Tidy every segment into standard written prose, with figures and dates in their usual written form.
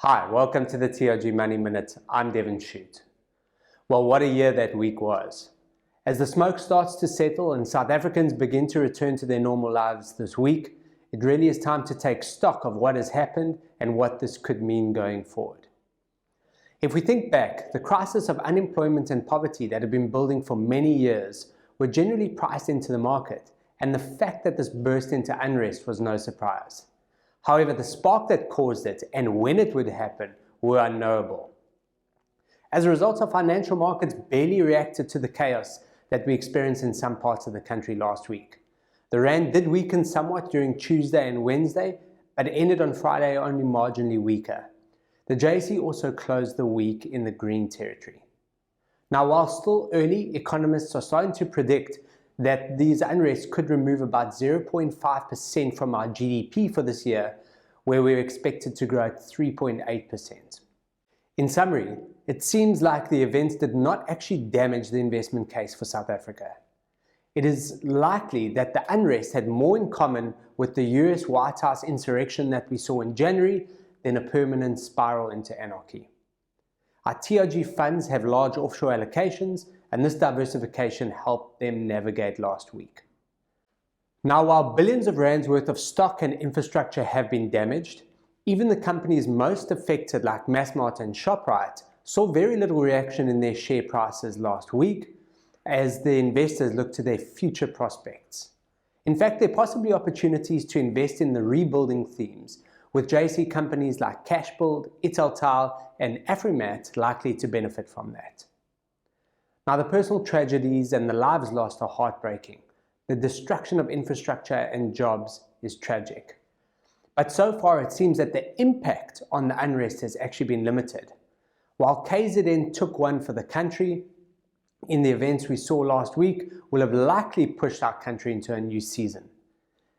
Hi, welcome to the TRG Money Minute. I'm Devin Shute. Well, what a year that week was. As the smoke starts to settle and South Africans begin to return to their normal lives this week, it really is time to take stock of what has happened and what this could mean going forward. If we think back, the crisis of unemployment and poverty that had been building for many years were generally priced into the market, and the fact that this burst into unrest was no surprise. However, the spark that caused it and when it would happen were unknowable. As a result, our financial markets barely reacted to the chaos that we experienced in some parts of the country last week. The rand did weaken somewhat during Tuesday and Wednesday, but ended on Friday only marginally weaker. The JSE also closed the week in the green territory. Now, while still early, economists are starting to predict that these unrests could remove about 0.5% from our GDP for this year, where we're expected to grow at 3.8%. In summary, it seems like the events did not actually damage the investment case for South Africa. It is likely that the unrest had more in common with the US White House insurrection that we saw in January than a permanent spiral into anarchy. Our TRG funds have large offshore allocations, and this diversification helped them navigate last week. Now, while billions of rands worth of stock and infrastructure have been damaged, even the companies most affected like Massmart and Shoprite saw very little reaction in their share prices last week as the investors look to their future prospects. In fact, there are possibly opportunities to invest in the rebuilding themes, with JSE companies like Cashbuild, Italtile, and Afrimat likely to benefit from that. Now, the personal tragedies and the lives lost are heartbreaking. The destruction of infrastructure and jobs is tragic. But so far, it seems that the impact on the unrest has actually been limited. While KZN took one for the country, in the events we saw last week will have likely pushed our country into a new season,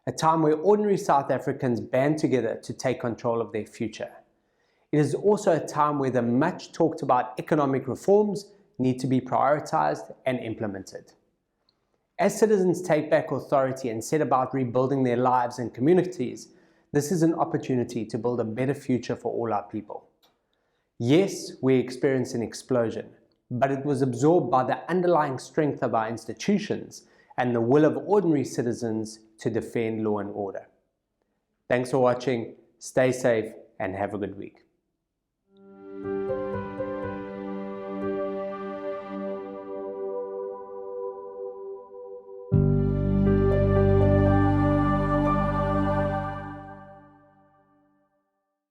a time where ordinary South Africans band together to take control of their future. It is also a time where the much talked about economic reforms need to be prioritized and implemented. As citizens take back authority and set about rebuilding their lives and communities, this is an opportunity to build a better future for all our people. Yes, we experienced an explosion, but it was absorbed by the underlying strength of our institutions and the will of ordinary citizens to defend law and order. Thanks for watching, stay safe, and have a good week.